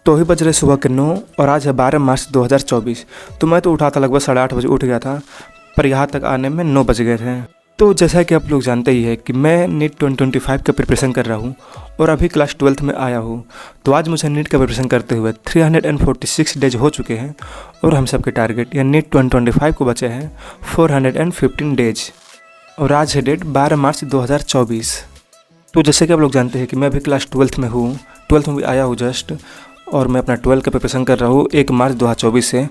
तो ही बज रहे सुबह के 9 और आज है 12 मार्च 2024। तो मैं तो उठा था लगभग 8:30 बजे उठ गया था, पर यहाँ तक आने में 9 बज गए थे। तो जैसा कि आप लोग जानते ही है कि मैं नीट 2025 का प्रिपरेशन कर रहा हूँ और अभी क्लास 12th में आया हूँ। तो आज मुझे नीट का प्रिपरेशन करते हुए 346 डेज हो चुके हैं और हम सबके टारगेट या नीट 2025 को बचे हैं 415 डेज और आज है डेट 12 मार्च 2024। तो जैसे कि आप लोग जानते हैं कि मैं अभी क्लास 12th में हूँ, 12th में भी आया हूँ जस्ट, और मैं अपना 12 का प्रिपरेशन कर रहा हूँ 1 मार्च 2024 से।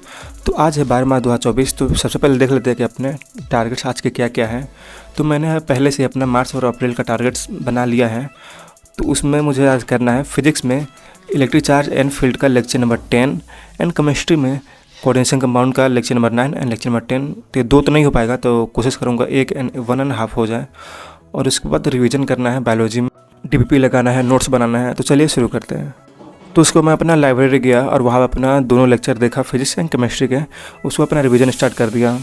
तो आज है 12 मार्च 2024। तो सबसे पहले देख लेते हैं कि अपने टारगेट्स आज के क्या क्या हैं। तो मैंने पहले से अपना मार्च और अप्रैल का टारगेट्स बना लिया है। तो उसमें मुझे आज करना है फिजिक्स में इलेक्ट्रिक चार्ज एंड फील्ड का लेक्चर नंबर 10 एंड केमिस्ट्री में कोऑर्डिनेशन कंपाउंड का lecture number 9 and lecture number 10। तो 2 तो नहीं हो पाएगा, तो कोशिश करूँगा 1 एंड 1.5 हो जाए। और उसके बाद रिवीजन करना है बायोलॉजी में, डीपीपी लगाना है, नोट्स बनाना है। तो चलिए शुरू करते हैं। तो उसको मैं अपना लाइब्रेरी गया और वहाँ अपना दोनों लेक्चर देखा फिजिक्स एंड केमिस्ट्री के, उसको अपना रिवीजन स्टार्ट कर दिया।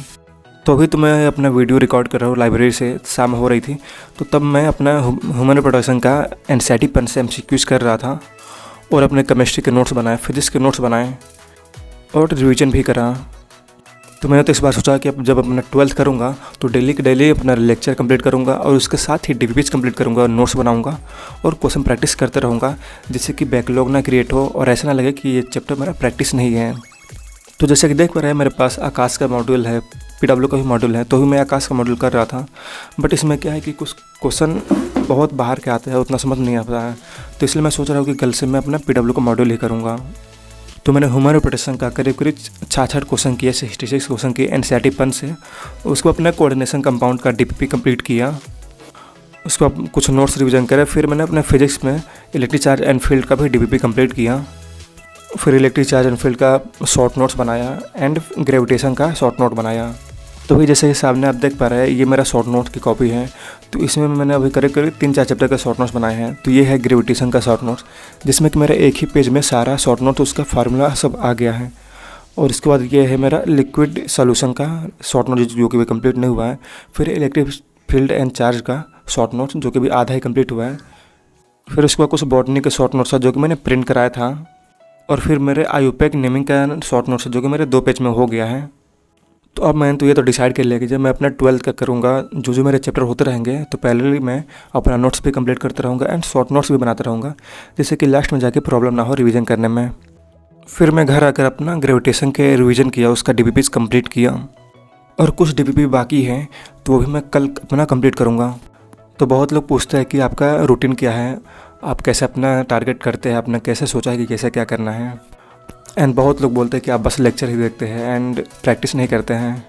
तो अभी तो मैं अपना वीडियो रिकॉर्ड कर रहा हूँ लाइब्रेरी से, शाम हो रही थी। तो तब मैं अपना ह्यूमन रिप्रोडक्शन का एनसीईआरटी पेन से एमसीक्यूज कर रहा था और अपने केमिस्ट्री के नोट्स बनाए, फिजिक्स के नोट्स बनाए और रिवीजन भी करा। तो मैंने तो इस बार सोचा कि अब जब अपना 12th करूँगा तो डेली के डेली अपना लेक्चर कंप्लीट करूँगा और उसके साथ ही डीपीपीज कंप्लीट करूँगा और नोट्स बनाऊँगा और क्वेश्चन प्रैक्टिस करते रहूँगा, जिससे कि बैकलॉग ना क्रिएट हो और ऐसा ना लगे कि ये चैप्टर मेरा प्रैक्टिस नहीं है। तो जैसे कि देख पा रहे हैं मेरे पास आकाश का मॉड्यूल है, पीडब्ल्यू का भी मॉड्यूल है। तो भी मैं आकाश का मॉड्यूल कर रहा था, बट इसमें क्या है कि कुछ क्वेश्चन बहुत बाहर के आते हैं, उतना समझ नहीं आता है। तो इसलिए मैं सोच रहा हूँ कि कल से मैं अपना पीडब्ल्यू का मॉड्यूल ही करूँगा। तो मैंने ह्यूमन रिप्रोडक्शन का करीब 66 क्वेश्चन किए, 66 क्वेश्चन किए एनसीईआरटी पेन से। उसको अपने कोऑर्डिनेशन कंपाउंड का डीपीपी कंप्लीट किया, उसको कुछ नोट्स रिवीजन करे। फिर मैंने अपने फिजिक्स में इलेक्ट्रिक चार्ज एंड फील्ड का भी डीपीपी कंप्लीट किया। फिर इलेक्ट्रिक चार्ज एंड फील्ड का शॉर्ट नोट्स बनाया एंड ग्रेविटेशन का शॉर्ट नोट बनाया। तो भाई जैसे कि सामने आप देख पा रहे हैं, ये मेरा शॉर्ट नोट की कॉपी है। तो इसमें मैंने अभी करीब 3-4 चैप्टर का शॉर्ट नोट्स बनाए हैं। तो ये है ग्रेविटेशन का शॉर्ट नोट्स, जिसमें कि मेरा एक ही पेज में सारा शॉर्ट नोट उसका फार्मूला सब आ गया है। और इसके बाद ये है मेरा लिक्विड सॉल्यूशन का शॉर्ट नोट, जो कि भी कंप्लीट नहीं हुआ है। फिर इलेक्ट्रिक फील्ड एंड चार्ज का शॉर्ट नोट, जो कि भी आधा ही कंप्लीट हुआ है। फिर उसके बाद कुछ बॉटनी के शॉर्ट नोट्स था, जो कि मैंने प्रिंट कराया था। और फिर मेरे आयुपैक नेमिंग का शॉर्ट नोट्स है, जो कि मेरे 2 पेज में हो गया है। तो अब मैंने तो ये तो डिसाइड कर लिया कि जब मैं अपना 12th का करूँगा, जो मेरे चैप्टर होते रहेंगे, तो पहले मैं अपना नोट्स भी कंप्लीट करता रहूँगा एंड शॉर्ट नोट्स भी बनाता रहूँगा, जिससे कि लास्ट में जाके प्रॉब्लम ना हो रिवीजन करने में। फिर मैं घर आकर अपना ग्रेविटेशन के रिवीजन किया, उसका डीपीपीज कंप्लीट किया और कुछ डीपीपी बाकी हैं, तो वो भी मैं कल अपना कंप्लीट करूँगा। तो बहुत लोग पूछते हैं कि आपका रूटीन क्या है, आप कैसे अपना टारगेट करते हैं, आपने कैसे सोचा है कि कैसे क्या करना है। एंड बहुत लोग बोलते हैं कि आप बस लेक्चर ही देखते हैं एंड प्रैक्टिस नहीं करते हैं।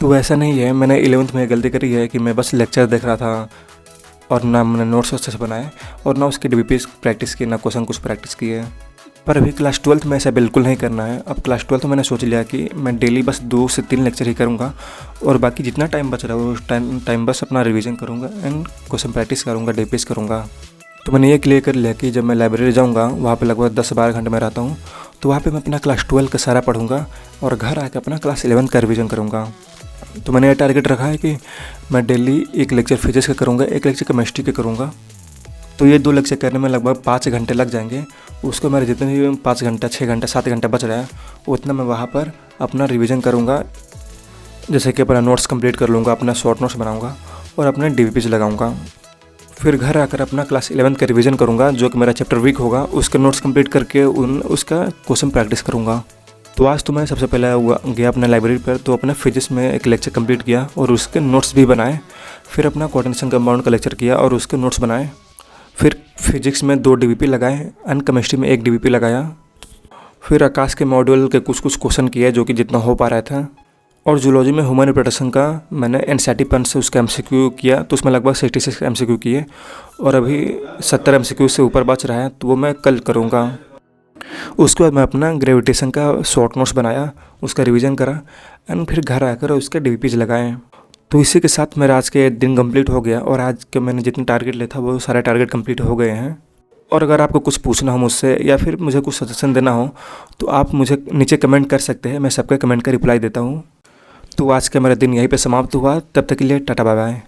तो ऐसा नहीं है। मैंने 11th में गलती करी है कि मैं बस लेक्चर देख रहा था और ना मैंने नोट्स अच्छे से बनाए और ना उसके डीपीपी प्रैक्टिस की, ना क्वेश्चन कुछ प्रैक्टिस किए। पर अभी क्लास 12th में ऐसा बिल्कुल नहीं करना है। अब क्लास 12th में मैंने सोच लिया कि मैं डेली बस 2 से 3 लेक्चर ही करूँगा और बाकी जितना टाइम बच रहा है उस टाइम बस अपना रिवीजन करूँगा एंड क्वेश्चन प्रैक्टिस करूँगा, डीपीपीज करूँगा। तो मैंने ये क्लियर कर लिया कि जब मैं लाइब्रेरी जाऊँगा, वहाँ पे लगभग 10 से 12 घंटे में रहता हूँ, तो वहाँ पे मैं अपना क्लास 12 का सारा पढ़ूँगा और घर आकर अपना क्लास 11 का रिवीजन करूँगा। तो मैंने ये टारगेट रखा है कि मैं डेली 1 लेक्चर फिजिक्स का करूँगा, 1 लेक्चर केमिस्ट्री का करूँगा। तो ये 2 लेक्चर करने में लगभग 5 घंटे लग जाएंगे। उसको मेरे जितने भी 5 घंटा, 6 घंटा, 7 घंटा बच रहा है, उतना मैं वहाँ पर अपना रिवीजन करूँगा। जैसे कि अपना नोट्स कंप्लीट कर लूँगा, अपना शॉर्ट नोट्स बनाऊँगा और अपने डीपीपीज लगाऊँगा। फिर घर आकर अपना क्लास 11 का रिवीजन करूँगा, जो कि मेरा चैप्टर वीक होगा, उसके नोट्स कंप्लीट करके उसका क्वेश्चन प्रैक्टिस करूँगा। तो आज तो मैं सबसे पहले गया अपने लाइब्रेरी पर, तो अपने फिजिक्स में 1 लेक्चर कंप्लीट किया और उसके नोट्स भी बनाए। फिर अपना कोऑर्डिनेशन कंपाउंड का लेक्चर किया और उसके नोट्स बनाए। फिर फिजिक्स में 2 डीपीपी लगाए एंड केमिस्ट्री में 1 डीपीपी लगाया। फिर आकाश के मॉड्यूल के कुछ क्वेश्चन किए, जो कि जितना हो पा रहा था। और जूलॉजी में ह्यूमन रिप्रोडक्शन का मैंने एनसीईआरटी पेन से उसका एमसीक्यू किया, तो उसमें लगभग 66 एमसीक्यू किए और अभी 70 एमसीक्यू से ऊपर बच रहा है, तो वो मैं कल करूँगा। उसके बाद मैं अपना ग्रेविटेशन का शॉर्ट नोट्स बनाया, उसका रिवीजन करा एंड फिर घर आकर उसके डीपीपीज लगाए। तो इसी के साथ मेरा आज के दिन कंप्लीट हो गया और आज के मैंने जितने टारगेट लिया था वो सारे टारगेट कंप्लीट हो गए हैं। और अगर आपको कुछ पूछना हो मुझसे या फिर मुझे कुछ सजेशन देना हो, तो आप मुझे नीचे कमेंट कर सकते हैं, मैं सबके कमेंट का रिप्लाई देता हूँ। तो आज का मेरा दिन यहीं पे समाप्त हुआ। तब तक के लिए टाटा बाय बाय।